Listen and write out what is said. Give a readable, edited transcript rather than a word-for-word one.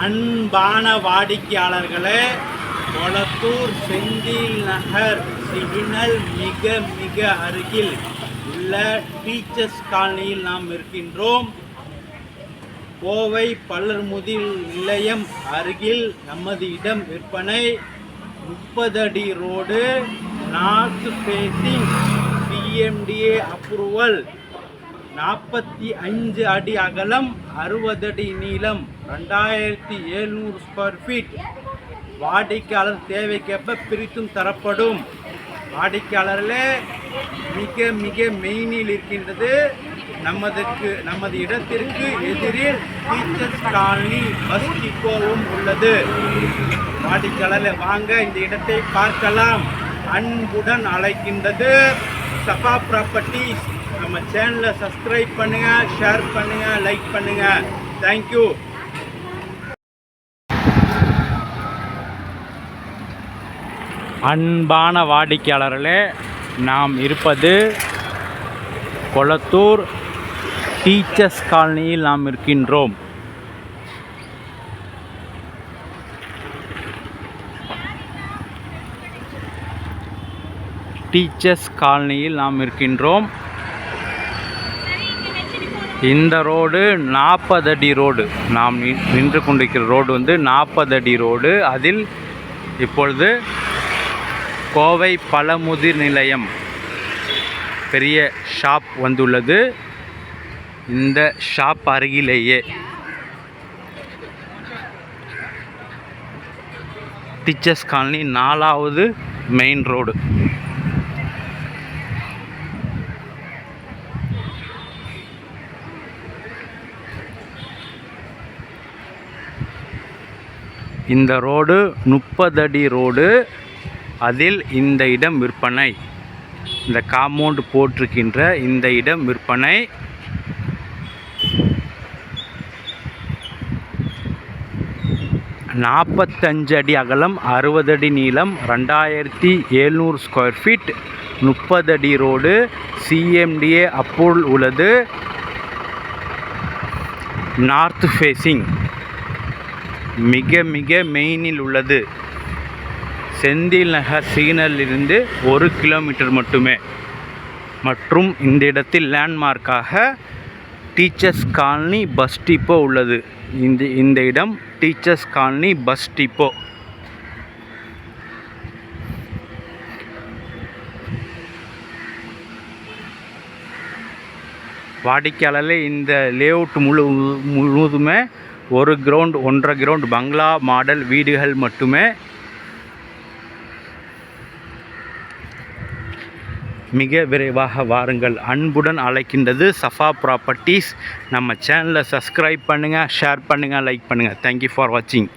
அன்பான வாடிக்கையாளர்களே, கொளத்தூர் செந்தில் நகர் சிக்னல் மிக மிக அருகில் உள்ள டீச்சர்ஸ் காலனியில் நாம் இருக்கின்றோம். கோவை பள்ளர்முதிர் நிலையம் அருகில் நமது இடம் விற்பனை. 30 அடி road, north facing, CMDA approval, 45 அடி அகலம், 60 அடி நீளம், 2700 ஸ்கொயர் ஃபீட். வாடிக்கையாளர் தேவைக்கேற்ப பிரித்தும் தரப்படும். வாடிக்கையாளர்களே, மிக மிக மெயினில் இருக்கின்றது. நமது இடத்திற்கு எதிரில் டீச்சர்ஸ் காலனி பஸ் டிப்போவும் உள்ளது. வாடிக்கையாளர்களே, வாங்க இந்த இடத்தை பார்க்கலாம். அன்புடன் அழைக்கின்றது சஃபா ப்ராப்பர்ட்டிஸ். நம்ம சேனலை சப்ஸ்கிரைப் பண்ணுங்கள், ஷேர் பண்ணுங்கள், லைக் பண்ணுங்கள். தேங்க்யூ. அன்பான வாடிக்கையாளர்களே, நாம் இருப்பது கொளத்தூர் டீச்சர்ஸ் காலனியில் நாம் இருக்கின்றோம். டீச்சர்ஸ் காலனியில் நாம் இருக்கின்றோம். இந்த ரோடு 40 அடி ரோடு. நாம் நின்று கொண்டிருக்கிற ரோடு 40 அடி ரோடு. அதில் இப்பொழுது கோவை பழமுதிர் நிலையம் பெரிய ஷாப் வந்துள்ளது. இந்த ஷாப் அருகிலேயே டீச்சர்ஸ் காலனி 4வது மெயின் ரோடு. இந்த ரோடு 30 அடி ரோடு. அதில் இந்த இடம் விற்பனை. இந்த காம்பவுண்ட் போட்டிருக்கின்ற இந்த இடம் விற்பனை. நாற்பத்தஞ்சு அடி அகலம், 60 அடி நீளம், 2700 ஸ்கொயர் ஃபீட், 30 அடி ரோடு, CMDA அப்ரூவல் உள்ளது. நார்த் ஃபேசிங், மிக மிக மெயினில் உள்ளது. செந்தில் நகர் சிக்னலிலிருந்து 1 கிலோமீட்டர் மட்டுமே. மற்றும் இந்த இடத்தில் லேண்ட்மார்க்காக டீச்சர்ஸ் காலனி பஸ் டிப்போ உள்ளது. இந்த இடம் டீச்சர்ஸ் காலனி பஸ் டிப்போ. வாடிக்கையாளர்களே, இந்த லேஅவுட் முழுவதுமே 1 கிரவுண்ட் 1.5 கிரவுண்ட் பங்களா மாடல் வீடுகள் மட்டுமே. மிக விரைவாக வாருங்கள். அன்புடன் அழைக்கின்றது சஃபா ப்ராப்பர்ட்டிஸ். நம்ம சேனலை சப்ஸ்கிரைப் பண்ணுங்கள், ஷேர் பண்ணுங்கள், லைக் பண்ணுங்கள். தேங்க்யூ ஃபார் வாட்சிங்.